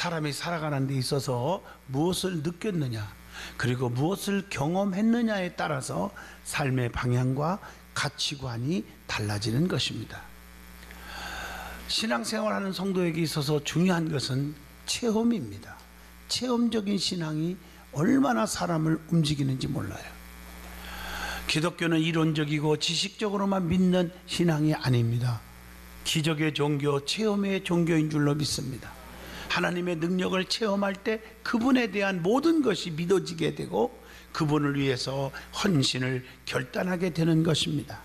사람이 살아가는 데 있어서 무엇을 느꼈느냐, 그리고 무엇을 경험했느냐에 따라서 삶의 방향과 가치관이 달라지는 것입니다. 신앙생활하는 성도에게 있어서 중요한 것은 체험입니다. 체험적인 신앙이 얼마나 사람을 움직이는지 몰라요. 기독교는 이론적이고 지식적으로만 믿는 신앙이 아닙니다. 기적의 종교, 체험의 종교인 줄로 믿습니다. 하나님의 능력을 체험할 때 그분에 대한 모든 것이 믿어지게 되고 그분을 위해서 헌신을 결단하게 되는 것입니다.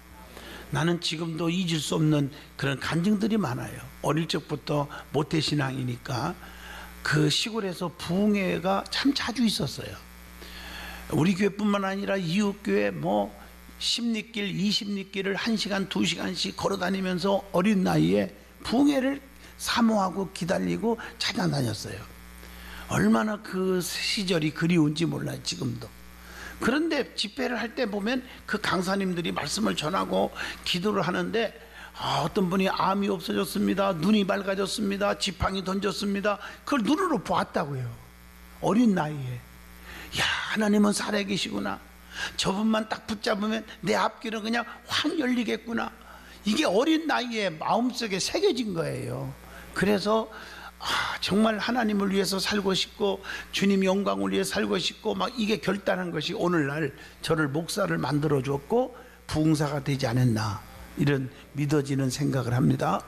나는 지금도 잊을 수 없는 그런 간증들이 많아요. 어릴 적부터 모태신앙이니까 그 시골에서 부흥회가 참 자주 있었어요. 우리 교회뿐만 아니라 이웃교회 10리길, 20리길을 1시간, 2시간씩 걸어다니면서 어린 나이에 부흥회를 사모하고 기다리고 찾아다녔어요. 얼마나 그 시절이 그리운지 몰라요, 지금도. 그런데 집회를 할 때 보면 그 강사님들이 말씀을 전하고 기도를 하는데 어떤 분이 암이 없어졌습니다, 눈이 밝아졌습니다, 지팡이 던졌습니다. 그걸 눈으로 보았다고요. 어린 나이에. 야, 하나님은 살아계시구나. 저분만 딱 붙잡으면 내 앞길은 그냥 확 열리겠구나. 이게 어린 나이에 마음속에 새겨진 거예요. 그래서 정말 하나님을 위해서 살고 싶고 주님 영광을 위해 살고 싶고 이게 결단한 것이 오늘날 저를 목사를 만들어 줬고 부흥사가 되지 않았나, 이런 믿어지는 생각을 합니다.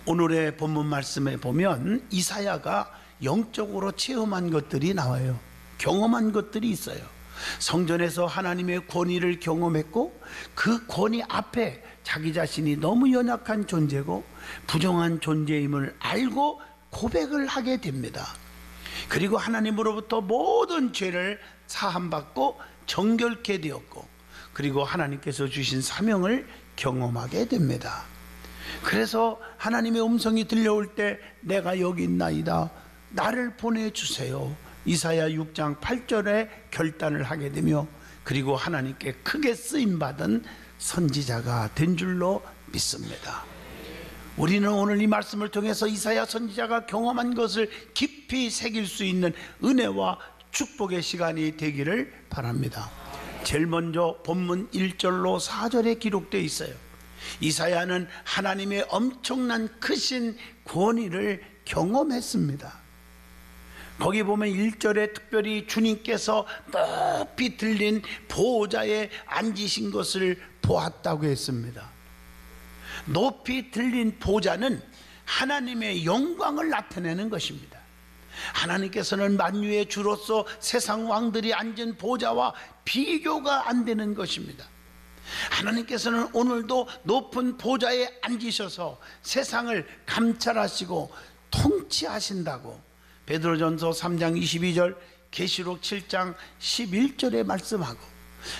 오늘의 본문 말씀에 보면 이사야가 영적으로 체험한 것들이 나와요. 경험한 것들이 있어요. 성전에서 하나님의 권위를 경험했고 그 권위 앞에 자기 자신이 너무 연약한 존재고 부정한 존재임을 알고 고백을 하게 됩니다. 그리고 하나님으로부터 모든 죄를 사함받고 정결케 되었고 그리고 하나님께서 주신 사명을 경험하게 됩니다. 그래서 하나님의 음성이 들려올 때 내가 여기 있나이다, 나를 보내주세요, 이사야 6장 8절에 결단을 하게 되며 그리고 하나님께 크게 쓰임받은 선지자가 된 줄로 믿습니다. 우리는 오늘 이 말씀을 통해서 이사야 선지자가 경험한 것을 깊이 새길 수 있는 은혜와 축복의 시간이 되기를 바랍니다. 제일 먼저 본문 1절로 4절에 기록되어 있어요. 이사야는 하나님의 엄청난 크신 권위를 경험했습니다. 거기 보면 1절에 특별히 주님께서 높이 들린 보호자에 앉으신 것을 보았다고 했습니다. 높이 들린 보좌는 하나님의 영광을 나타내는 것입니다. 하나님께서는 만유의 주로서 세상 왕들이 앉은 보좌와 비교가 안 되는 것입니다. 하나님께서는 오늘도 높은 보좌에 앉으셔서 세상을 감찰하시고 통치하신다고 베드로전서 3장 22절, 계시록 7장 11절에 말씀하고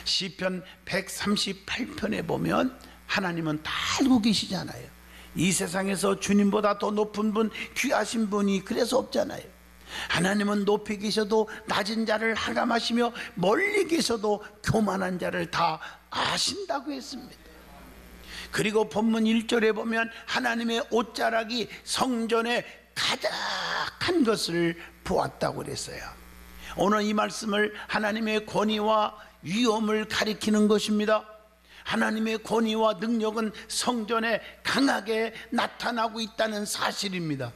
시편 138편에 보면 하나님은 다 알고 계시잖아요. 이 세상에서 주님보다 더 높은 분, 귀하신 분이 그래서 없잖아요. 하나님은 높이 계셔도 낮은 자를 하감하시며 멀리 계셔도 교만한 자를 다 아신다고 했습니다. 그리고 본문 1절에 보면 하나님의 옷자락이 성전에 가득한 것을 보았다고 그랬어요. 오늘 이 말씀을 하나님의 권위와 위엄을 가리키는 것입니다. 하나님의 권위와 능력은 성전에 강하게 나타나고 있다는 사실입니다.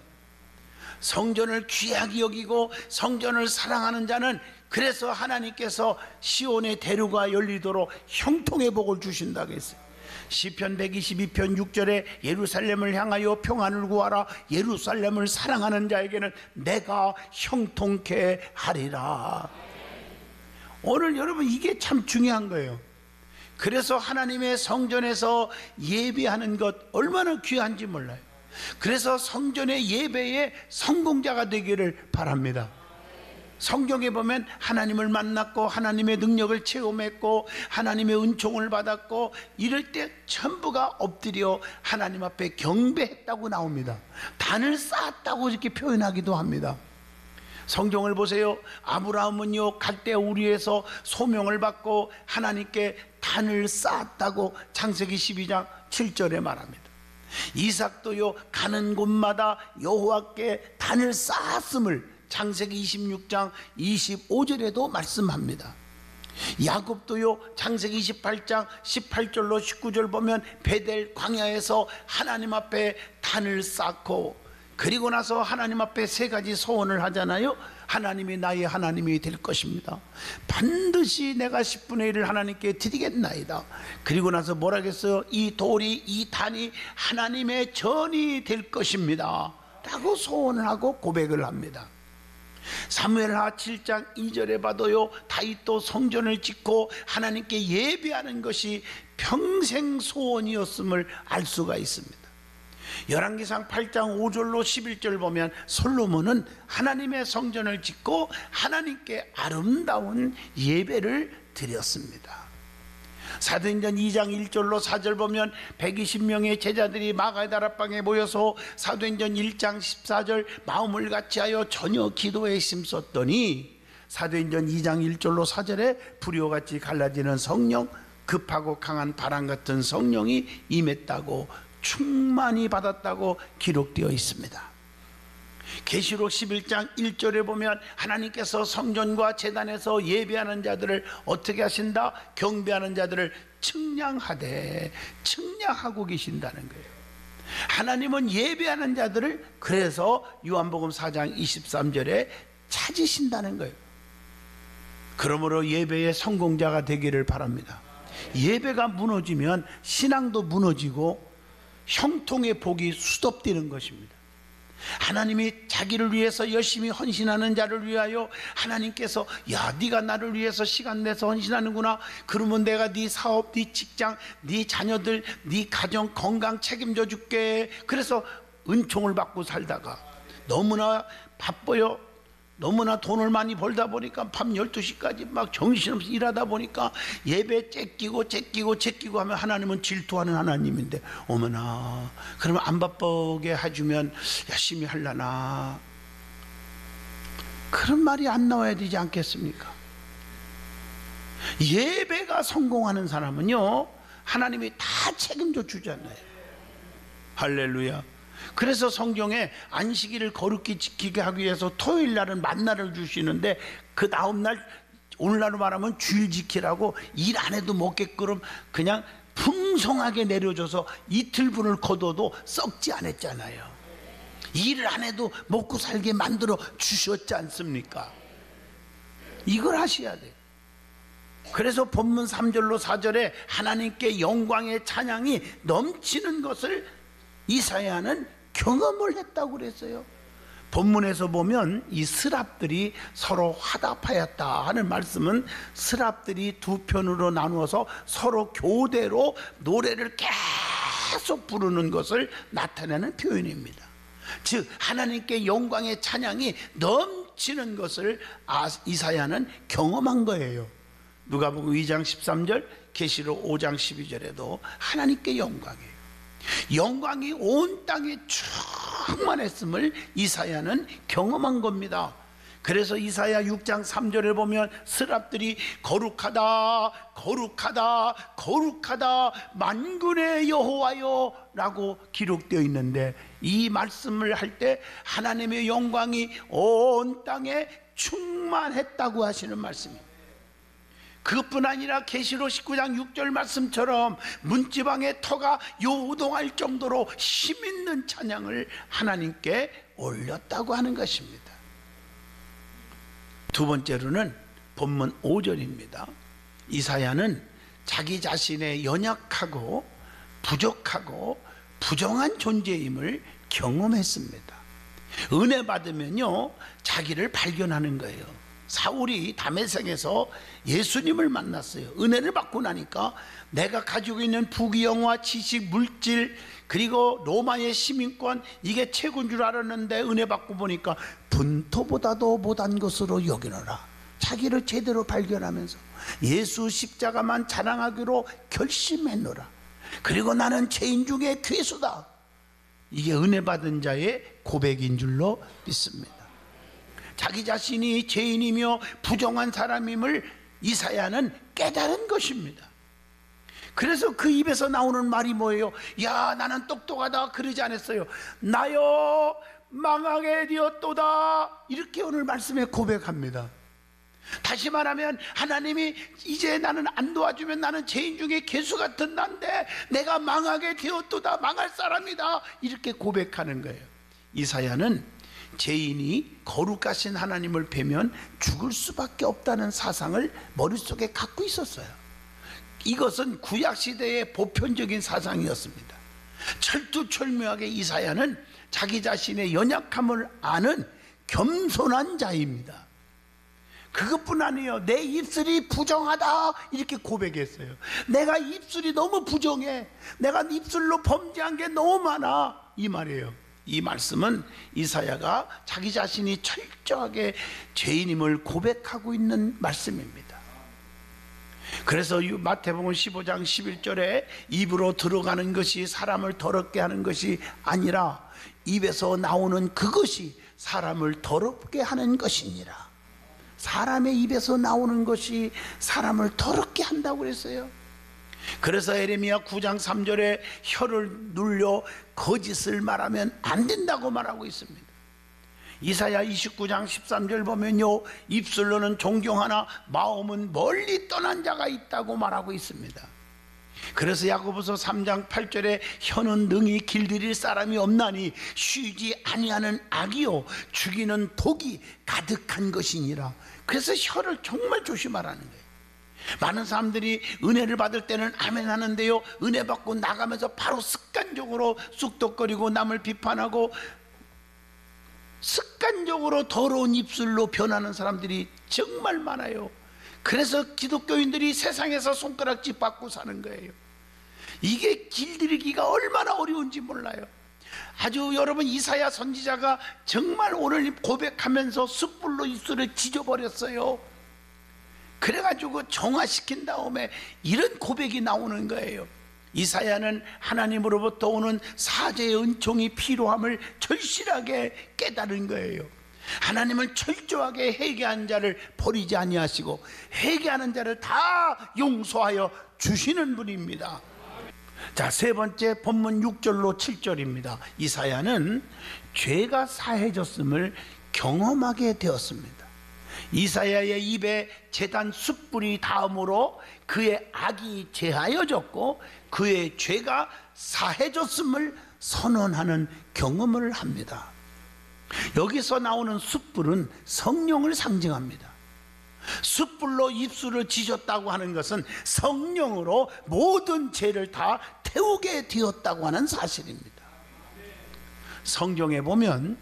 성전을 귀하게 여기고 성전을 사랑하는 자는 그래서 하나님께서 시온의 대류가 열리도록 형통의 복을 주신다고 했어요. 시편 122편 6절에 예루살렘을 향하여 평안을 구하라, 예루살렘을 사랑하는 자에게는 내가 형통케 하리라. 오늘 여러분 이게 참 중요한 거예요. 그래서 하나님의 성전에서 예배하는 것 얼마나 귀한지 몰라요. 그래서 성전의 예배의 성공자가 되기를 바랍니다. 성경에 보면 하나님을 만났고 하나님의 능력을 체험했고 하나님의 은총을 받았고 이럴 때 전부가 엎드려 하나님 앞에 경배했다고 나옵니다. 단을 쌓았다고 이렇게 표현하기도 합니다. 성경을 보세요. 아브라함은요 갈대 우리에서 소명을 받고 하나님께 단을 쌓았다고 창세기 12장 7절에 말합니다. 이삭도요 가는 곳마다 여호와께 단을 쌓았음을 창세기 26장 25절에도 말씀합니다. 야곱도요 창세기 28장 18절로 19절 보면 베델 광야에서 하나님 앞에 단을 쌓고, 그리고 나서 하나님 앞에 세 가지 소원을 하잖아요. 하나님이 나의 하나님이 될 것입니다. 반드시 내가 10분의 1을 하나님께 드리겠나이다. 그리고 나서 뭐라 했어요? 이 돌이, 이 단이 하나님의 전이 될 것입니다 라고 소원을 하고 고백을 합니다. 사무엘하 7장 2절에 봐도요 다윗도 성전을 짓고 하나님께 예배하는 것이 평생 소원이었음을 알 수가 있습니다. 열왕기상 8장 5절로 11절 보면 솔로몬은 하나님의 성전을 짓고 하나님께 아름다운 예배를 드렸습니다. 사도행전 2장 1절로 4절 보면 120명의 제자들이 마가의 다락방에 모여서 사도행전 1장 14절 마음을 같이하여 저녁 기도에 힘썼더니, 사도행전 2장 1절로 4절에 불이와같이 갈라지는 성령, 급하고 강한 바람 같은 성령이 임했다고, 충만히 받았다고 기록되어 있습니다. 계시록 11장 1절에 보면 하나님께서 성전과 제단에서 예배하는 자들을 어떻게 하신다? 경배하는 자들을 측량하되, 측량하고 계신다는 거예요. 하나님은 예배하는 자들을 그래서 요한복음 4장 23절에 찾으신다는 거예요. 그러므로 예배의 성공자가 되기를 바랍니다. 예배가 무너지면 신앙도 무너지고 형통의 복이 수dob되는 것입니다. 하나님이 자기를 위해서 열심히 헌신하는 자를 위하여 하나님께서, 야 네가 나를 위해서 시간 내서 헌신하는구나, 그러면 내가 네 사업, 네 직장, 네 자녀들, 네 가정 건강 책임져 줄게. 그래서 은총을 받고 살다가 너무나 바빠요. 너무나 돈을 많이 벌다 보니까 밤 12시까지 막 정신없이 일하다 보니까 예배 째끼고 하면 하나님은 질투하는 하나님인데, 어머나 그러면 안 바쁘게 해주면 열심히 하려나, 그런 말이 안 나와야 되지 않겠습니까? 예배가 성공하는 사람은요 하나님이 다 책임져 주잖아요. 할렐루야. 그래서 성경에 안식일을 거룩히 지키게 하기 위해서 토요일 날은 만나를 주시는데, 그 다음 날, 오늘날로 말하면 주일 지키라고 일 안 해도 먹게끔 그냥 풍성하게 내려줘서 이틀분을 거둬도 썩지 않았잖아요. 일을 안 해도 먹고 살게 만들어 주셨지 않습니까? 이걸 하셔야 돼요. 그래서 본문 3절로 4절에 하나님께 영광의 찬양이 넘치는 것을 이사야는 경험을 했다고 그랬어요. 본문에서 보면 이 스랍들이 서로 화답하였다 하는 말씀은, 스랍들이 두 편으로 나누어서 서로 교대로 노래를 계속 부르는 것을 나타내는 표현입니다. 즉 하나님께 영광의 찬양이 넘치는 것을 이사야는 경험한 거예요. 누가복음 2장 13절, 계시록 5장 12절에도 하나님께 영광이에요. 영광이 온 땅에 충만했음을 이사야는 경험한 겁니다. 그래서 이사야 6장 3절에 보면 스랍들이 거룩하다 거룩하다 거룩하다 만군의 여호와여 라고 기록되어 있는데, 이 말씀을 할 때 하나님의 영광이 온 땅에 충만했다고 하시는 말씀입니다. 그것뿐 아니라 계시록 19장 6절 말씀처럼 문지방의 터가 요동할 정도로 힘있는 찬양을 하나님께 올렸다고 하는 것입니다. 두 번째로는 본문 5절입니다. 이사야는 자기 자신의 연약하고 부족하고 부정한 존재임을 경험했습니다. 은혜 받으면요 자기를 발견하는 거예요. 사울이 다메섹에서 예수님을 만났어요. 은혜를 받고 나니까 내가 가지고 있는 부귀영화, 지식, 물질, 그리고 로마의 시민권, 이게 최고인 줄 알았는데 은혜 받고 보니까 분토보다도 못한 것으로 여기노라. 자기를 제대로 발견하면서 예수 십자가만 자랑하기로 결심했노라. 그리고 나는 죄인 중에 괴수다. 이게 은혜 받은 자의 고백인 줄로 믿습니다. 자기 자신이 죄인이며 부정한 사람임을 이사야는 깨달은 것입니다. 그래서 그 입에서 나오는 말이 뭐예요? 야, 나는 똑똑하다 그러지 않았어요. 나여 망하게 되었도다, 이렇게 오늘 말씀에 고백합니다. 다시 말하면 하나님이 이제 나는 안 도와주면 나는 죄인 중에 개수 같은 난데 내가 망하게 되었도다, 망할 사람이다, 이렇게 고백하는 거예요. 이사야는 죄인이 거룩하신 하나님을 뵈면 죽을 수밖에 없다는 사상을 머릿속에 갖고 있었어요. 이것은 구약시대의 보편적인 사상이었습니다. 철두철미하게 이사야는 자기 자신의 연약함을 아는 겸손한 자입니다. 그것뿐 아니에요. 내 입술이 부정하다, 이렇게 고백했어요. 내가 입술이 너무 부정해, 내가 입술로 범죄한 게 너무 많아, 이 말이에요. 이 말씀은 이사야가 자기 자신이 철저하게 죄인임을 고백하고 있는 말씀입니다. 그래서 마태복음 15장 11절에 입으로 들어가는 것이 사람을 더럽게 하는 것이 아니라 입에서 나오는 그것이 사람을 더럽게 하는 것이니라. 사람의 입에서 나오는 것이 사람을 더럽게 한다고 그랬어요. 그래서 에레미야 9장 3절에 혀를 눌려 거짓을 말하면 안 된다고 말하고 있습니다. 이사야 29장 13절 보면요, 입술로는 존경하나 마음은 멀리 떠난 자가 있다고 말하고 있습니다. 그래서 야고보서 3장 8절에 혀는 능히 길들일 사람이 없나니 쉬지 아니하는 악이요 죽이는 독이 가득한 것이니라. 그래서 혀를 정말 조심하라는 거예요. 많은 사람들이 은혜를 받을 때는 아멘 하는데요, 은혜 받고 나가면서 바로 습관적으로 쑥덕거리고 남을 비판하고 습관적으로 더러운 입술로 변하는 사람들이 정말 많아요. 그래서 기독교인들이 세상에서 손가락질 받고 사는 거예요. 이게 길들이기가 얼마나 어려운지 몰라요. 아주 여러분, 이사야 선지자가 정말 오늘 고백하면서 숯불로 입술을 지져버렸어요. 그래가지고 정화시킨 다음에 이런 고백이 나오는 거예요. 이사야는 하나님으로부터 오는 사죄의 은총이 필요함을 절실하게 깨달은 거예요. 하나님은 철저하게 회개한 자를 버리지 아니하시고 회개하는 자를 다 용서하여 주시는 분입니다. 자, 세 번째 본문 6절로 7절입니다. 이사야는 죄가 사해졌음을 경험하게 되었습니다. 이사야의 입에 제단 숯불이 닿음으로 그의 악이 제하여졌고 그의 죄가 사해졌음을 선언하는 경험을 합니다. 여기서 나오는 숯불은 성령을 상징합니다. 숯불로 입술을 지졌다고 하는 것은 성령으로 모든 죄를 다 태우게 되었다고 하는 사실입니다. 성경에 보면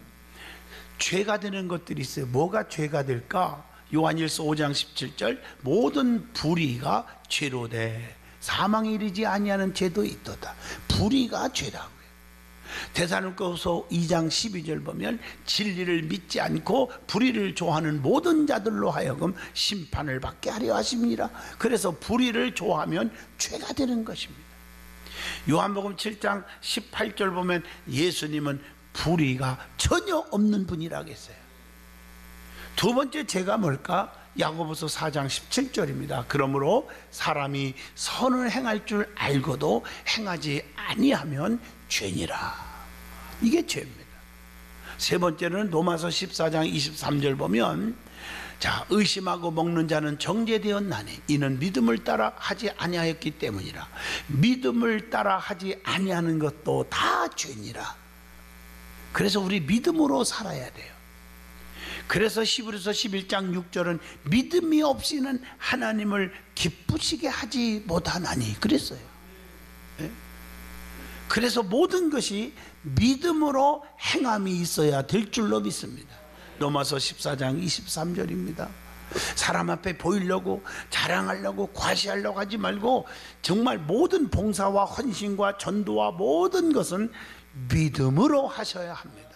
죄가 되는 것들이 있어요. 뭐가 죄가 될까? 요한일서 5장 17절, 모든 불의가 죄로 돼 사망에 이르지 아니하는 죄도 있도다. 불의가 죄라고요. 데살로니가서 2장 12절 보면 진리를 믿지 않고 불의를 좋아하는 모든 자들로 하여금 심판을 받게 하려 하십니다. 그래서 불의를 좋아하면 죄가 되는 것입니다. 요한복음 7장 18절 보면 예수님은 불의가 전혀 없는 분이라고 했어요. 두 번째 죄가 뭘까? 야고보서 4장 17절입니다. 그러므로 사람이 선을 행할 줄 알고도 행하지 아니하면 죄니라. 이게 죄입니다. 세 번째는 로마서 14장 23절 보면, 자, 의심하고 먹는 자는 정죄되었나니 이는 믿음을 따라 하지 아니하였기 때문이라. 믿음을 따라 하지 아니하는 것도 다 죄니라. 그래서 우리 믿음으로 살아야 돼요. 그래서 히브리서 11장 6절은 믿음이 없이는 하나님을 기쁘시게 하지 못하나니 그랬어요. 네? 그래서 모든 것이 믿음으로 행함이 있어야 될 줄로 믿습니다. 로마서 14장 23절입니다. 사람 앞에 보이려고 자랑하려고 과시하려고 하지 말고 정말 모든 봉사와 헌신과 전도와 모든 것은 믿음으로 하셔야 합니다.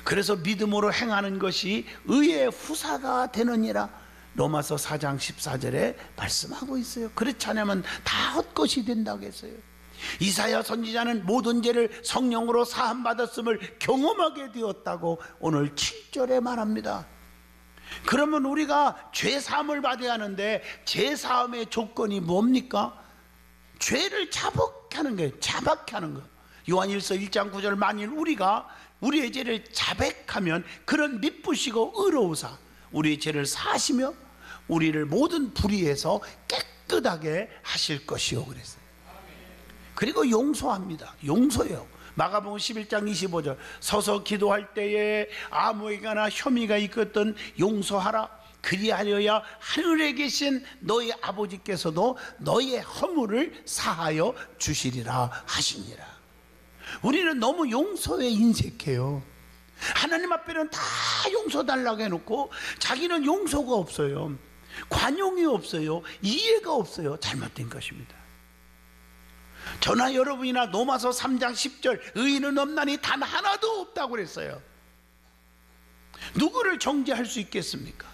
그래서 믿음으로 행하는 것이 의의 후사가 되느니라 로마서 4장 14절에 말씀하고 있어요. 그렇지 않으면 다 헛것이 된다고 했어요. 이사야 선지자는 모든 죄를 성령으로 사함받았음을 경험하게 되었다고 오늘 7절에 말합니다. 그러면 우리가 죄사함을 받아야 하는데 죄사함의 조건이 뭡니까? 죄를 자복케 하는 거예요. 자박케 하는 거예요. 요한일서 1장 9절 만일 우리가 우리의 죄를 자백하면 그런 미쁘시고 의로우사 우리의 죄를 사하시며 우리를 모든 불의에서 깨끗하게 하실 것이요 그랬어요. 그리고 용서합니다. 용서해요. 마가복음 11장 25절 서서 기도할 때에 아무에게나 혐의가 있거든 용서하라. 그리하여야 하늘에 계신 너희 아버지께서도 너희의 허물을 사하여 주시리라 하시니라. 우리는 너무 용서에 인색해요. 하나님 앞에는 다 용서달라고 해놓고 자기는 용서가 없어요. 관용이 없어요. 이해가 없어요. 잘못된 것입니다. 저나 여러분이나 로마서 3장 10절 의인은 없나니 단 하나도 없다고 그랬어요. 누구를 정죄할 수 있겠습니까?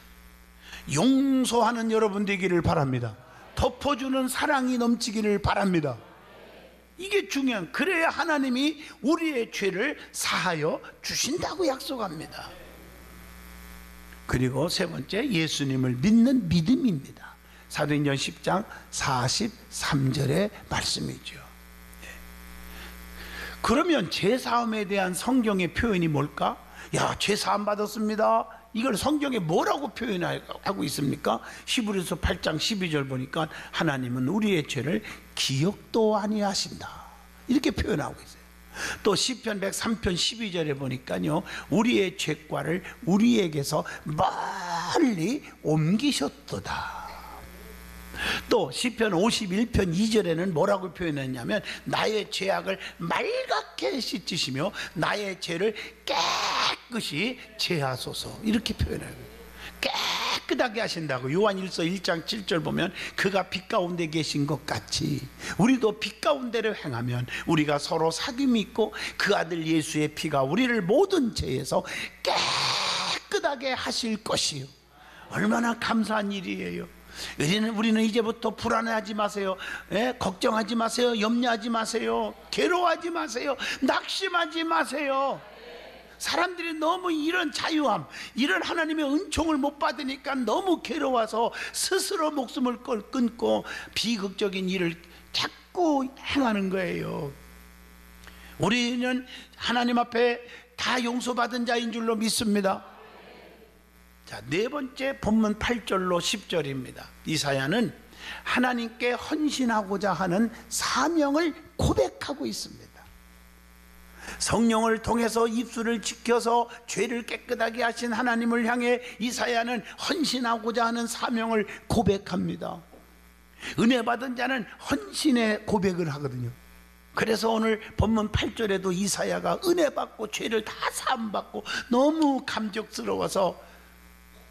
용서하는 여러분 되기를 바랍니다. 덮어주는 사랑이 넘치기를 바랍니다. 이게 중요한, 그래야 하나님이 우리의 죄를 사하여 주신다고 약속합니다. 그리고 세 번째, 예수님을 믿는 믿음입니다. 사도행전 10장 43절의 말씀이죠. 그러면 죄사함에 대한 성경의 표현이 뭘까? 야, 죄사함 받았습니다. 이걸 성경에 뭐라고 표현하고 있습니까? 히브리서 8장 12절 보니까 하나님은 우리의 죄를 기억도 아니하신다 이렇게 표현하고 있어요. 또 시편 103편 12절에 보니까요, 우리의 죄과를 우리에게서 멀리 옮기셨도다. 또 시편 51편 2절에는 뭐라고 표현했냐면 나의 죄악을 말갛게 씻으시며 나의 죄를 깨끗이 제하소서 이렇게 표현해요. 깨끗하게 하신다고. 요한일서 1장 7절 보면 그가 빛 가운데 계신 것 같이 우리도 빛 가운데를 행하면 우리가 서로 사귐이 있고 그 아들 예수의 피가 우리를 모든 죄에서 깨끗하게 하실 것이요. 얼마나 감사한 일이에요. 우리는 이제부터 불안해하지 마세요. 걱정하지 마세요. 염려하지 마세요. 괴로워하지 마세요. 낙심하지 마세요. 사람들이 너무 이런 자유함, 이런 하나님의 은총을 못 받으니까 너무 괴로워서 스스로 목숨을 끊고 비극적인 일을 자꾸 행하는 거예요. 우리는 하나님 앞에 다 용서받은 자인 줄로 믿습니다. 자, 네 번째 본문 8절로 10절입니다. 이사야는 하나님께 헌신하고자 하는 사명을 고백하고 있습니다. 성령을 통해서 입술을 지켜서 죄를 깨끗하게 하신 하나님을 향해 이사야는 헌신하고자 하는 사명을 고백합니다. 은혜 받은 자는 헌신의 고백을 하거든요. 그래서 오늘 본문 8절에도 이사야가 은혜 받고 죄를 다 사함받고 너무 감격스러워서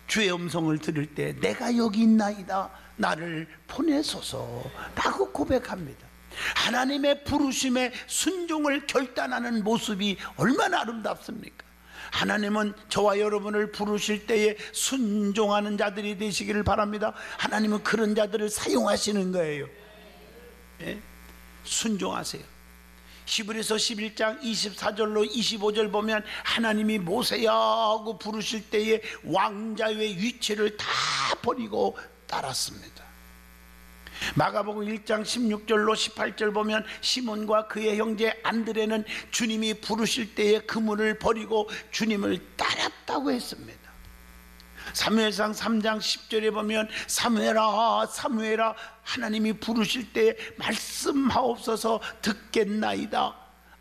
주의 음성을 들을 때 내가 여기 있나이다 나를 보내소서 라고 고백합니다. 하나님의 부르심에 순종을 결단하는 모습이 얼마나 아름답습니까? 하나님은 저와 여러분을 부르실 때에 순종하는 자들이 되시기를 바랍니다. 하나님은 그런 자들을 사용하시는 거예요. 예? 순종하세요. 히브리서 11장 24절로 25절 보면 하나님이 모세야 하고 부르실 때에 왕자의 위치를 다 버리고 따랐습니다. 마가복음 1장 16절로 18절 보면 시몬과 그의 형제 안드레는 주님이 부르실 때에 그물을 버리고 주님을 따랐다고 했습니다. 사무엘상 3장 10절에 보면 사무엘아 사무엘아 하나님이 부르실 때 말씀하옵소서 듣겠나이다.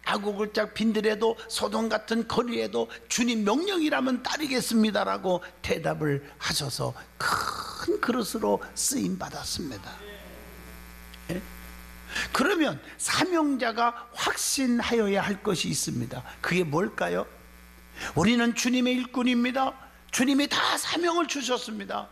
아구글짝 빈들에도 소돔 같은 거리에도 주님 명령이라면 따르겠습니다라고 대답을 하셔서 큰 그릇으로 쓰임 받았습니다. 예? 그러면 사명자가 확신하여야 할 것이 있습니다. 그게 뭘까요? 우리는 주님의 일꾼입니다. 주님이 다 사명을 주셨습니다.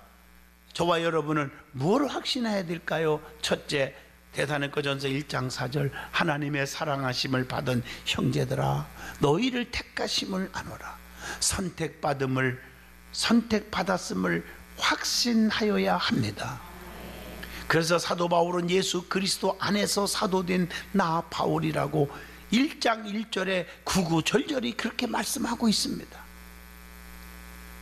저와 여러분은 뭘 확신해야 될까요? 첫째, 데살로니가전서 1장 4절 하나님의 사랑하심을 받은 형제들아 너희를 택하심을 아노라. 선택받았음을 확신하여야 합니다. 그래서 사도 바울은 예수 그리스도 안에서 사도된 나 바울이라고 1장 1절에 구구절절히 그렇게 말씀하고 있습니다.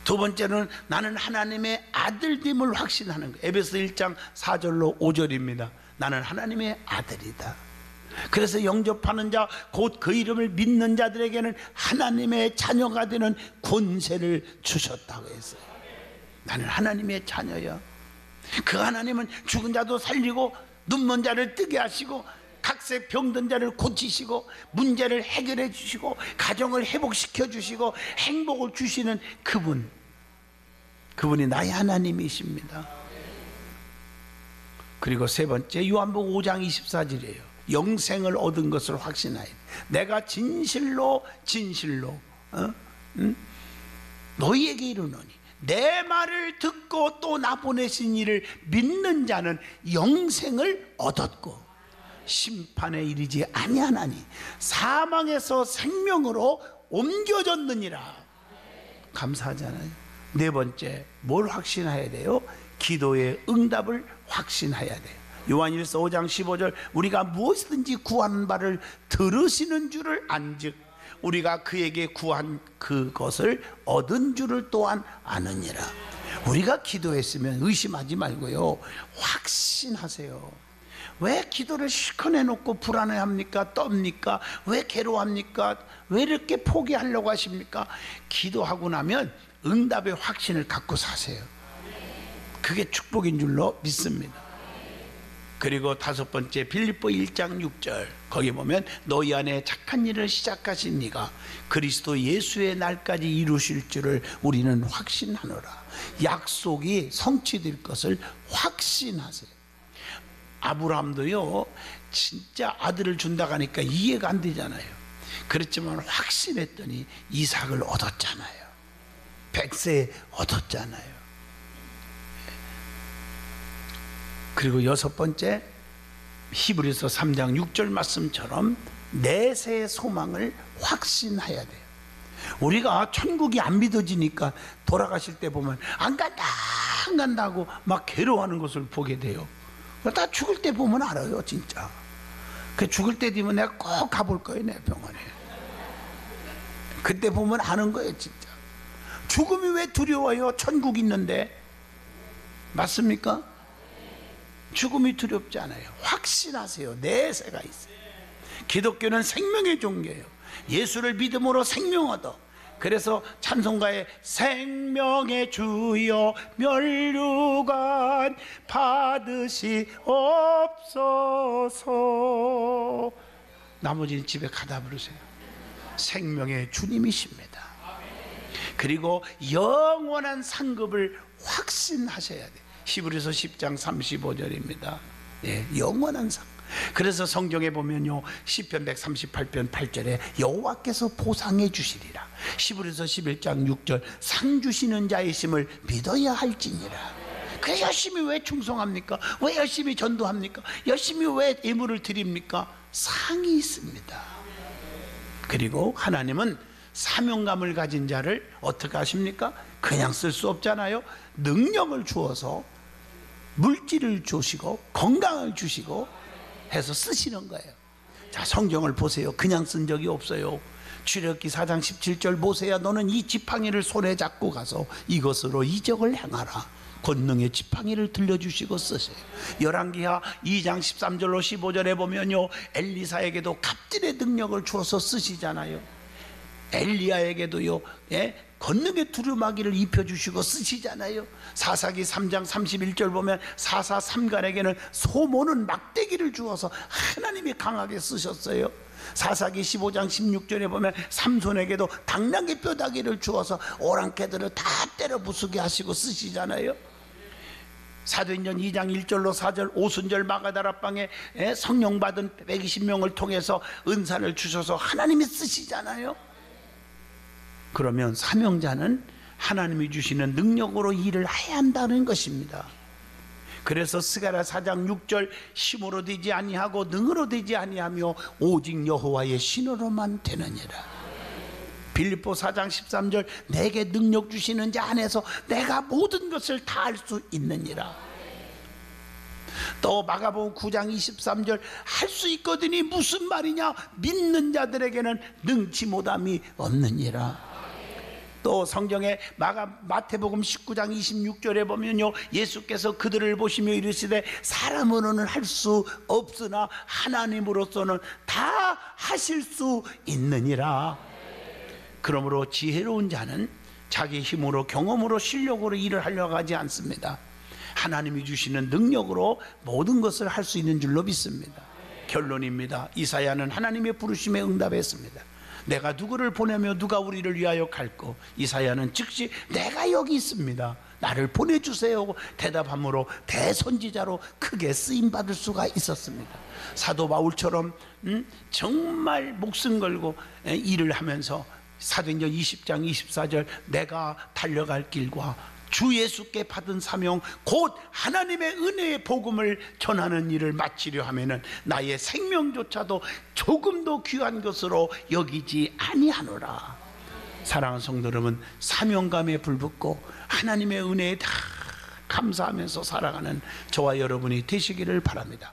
두 번째는 나는 하나님의 아들됨을 확신하는 거예요. 에베소 1장 4절로 5절입니다. 나는 하나님의 아들이다. 그래서 영접하는 자 곧 그 이름을 믿는 자들에게는 하나님의 자녀가 되는 권세를 주셨다고 했어요. 나는 하나님의 자녀야. 그 하나님은 죽은 자도 살리고 눈먼 자를 뜨게 하시고 각세 병든 자를 고치시고 문제를 해결해 주시고 가정을 회복시켜 주시고 행복을 주시는 그분이 나의 하나님이십니다. 그리고 세 번째, 요한복음 5장 24절이에요. 영생을 얻은 것을 확신하여 내가 진실로 너희에게 이르노니 내 말을 듣고 또 나 보내신 이를 믿는 자는 영생을 얻었고 심판에 이르지 아니하나니 사망에서 생명으로 옮겨졌느니라. 감사하잖아요. 네 번째, 뭘 확신해야 돼요? 기도의 응답을 확신해야 돼요. 요한일서 5장 15절, 우리가 무엇이든지 구하는 바를 들으시는 줄을 안즉 우리가 그에게 구한 그것을 얻은 줄을 또한 아느니라. 우리가 기도했으면 의심하지 말고요, 확신하세요. 왜 기도를 실컷 해놓고 불안해합니까? 떱니까? 왜 괴로워합니까? 왜 이렇게 포기하려고 하십니까? 기도하고 나면 응답의 확신을 갖고 사세요. 그게 축복인 줄로 믿습니다. 그리고 다섯 번째, 빌립보 1장 6절, 거기 보면 너희 안에 착한 일을 시작하신 이가 그리스도 예수의 날까지 이루실 줄을 우리는 확신하노라. 약속이 성취될 것을 확신하세요. 아브라함도요, 진짜 아들을 준다고 하니까 이해가 안 되잖아요. 그렇지만 확신했더니 이삭을 얻었잖아요. 백세 얻었잖아요. 그리고 여섯 번째, 히브리서 3장 6절 말씀처럼 내세의 소망을 확신해야 돼요. 우리가 천국이 안 믿어지니까 돌아가실 때 보면 안 간다고 막 괴로워하는 것을 보게 돼요. 다 죽을 때 보면 알아요, 진짜. 그 죽을 때 되면 내가 꼭 가볼 거예요, 내 병원에. 그때 보면 아는 거예요, 진짜. 죽음이 왜 두려워요? 천국 있는데. 맞습니까? 죽음이 두렵지 않아요. 확신하세요. 내세가 있어요. 기독교는 생명의 종교예요. 예수를 믿음으로 생명 얻어. 그래서 찬송가에 생명의 주여 멸류관 받으시옵소서. 나머지는 집에 가다 부르세요. 생명의 주님이십니다. 그리고 영원한 상급을 확신하셔야 돼요. 히브리서 10장 35절입니다. 예, 영원한 상. 그래서 성경에 보면요, 시편 138편 8절에 여호와께서 보상해 주시리라. 히브리서 11장 6절, 상 주시는 자이심을 믿어야 할지니라. 그래서 열심히 왜 충성합니까? 왜 열심히 전도합니까? 열심히 왜 예물을 드립니까? 상이 있습니다. 그리고 하나님은 사명감을 가진 자를 어떻게 하십니까? 그냥 쓸 수 없잖아요. 능력을 주어서 물질을 주시고 건강을 주시고 해서 쓰시는 거예요. 자, 성경을 보세요. 그냥 쓴 적이 없어요. 출애굽기 4장 17절 보세요. 너는 이 지팡이를 손에 잡고 가서 이것으로 이적을 행하라. 권능의 지팡이를 들려주시고 쓰세요. 열왕기하 2장 13절로 15절에 보면요, 엘리사에게도 갑질의 능력을 주어서 쓰시잖아요. 엘리야에게도요, 예? 권능의 두루마기를 입혀주시고 쓰시잖아요. 사사기 3장 31절 보면 사사 삼간에게는 소모는 막대기를 주어서 하나님이 강하게 쓰셨어요. 사사기 15장 16절에 보면 삼손에게도 당나귀 뼈다귀를 주어서 오랑캐들을 다 때려 부수게 하시고 쓰시잖아요. 사도행전 2장 1절로 4절 오순절 마가다락방에 성령 받은 120명을 통해서 은사를 주셔서 하나님이 쓰시잖아요. 그러면 사명자는 하나님이 주시는 능력으로 일을 해야 한다는 것입니다. 그래서 스가랴 4장 6절 힘으로 되지 아니하고 능으로 되지 아니하며 오직 여호와의 신으로만 되느니라. 빌립보 4장 13절 내게 능력 주시는 자 안에서 내가 모든 것을 다 할 수 있느니라. 또 마가복음 9장 23절 할 수 있거든이 무슨 말이냐, 믿는 자들에게는 능치 못함이 없느니라. 또 성경에 마태복음 19장 26절에 보면요, 예수께서 그들을 보시며 이르시되 사람으로는 할 수 없으나 하나님으로서는 다 하실 수 있느니라. 그러므로 지혜로운 자는 자기 힘으로, 경험으로, 실력으로 일을 하려고 하지 않습니다. 하나님이 주시는 능력으로 모든 것을 할 수 있는 줄로 믿습니다. 결론입니다. 이사야는 하나님의 부르심에 응답했습니다. 내가 누구를 보내며 누가 우리를 위하여 갈꼬? 이사야는 즉시 내가 여기 있습니다, 나를 보내주세요 대답함으로 대선지자로 크게 쓰임받을 수가 있었습니다. 사도 바울처럼 정말 목숨 걸고 일을 하면서 사도행전 20장 24절 내가 달려갈 길과 주 예수께 받은 사명 곧 하나님의 은혜의 복음을 전하는 일을 마치려 하면은 나의 생명조차도 조금도 귀한 것으로 여기지 아니하노라. 사랑하는 성도 여러분, 사명감에 불붙고 하나님의 은혜에 다 감사하면서 살아가는 저와 여러분이 되시기를 바랍니다.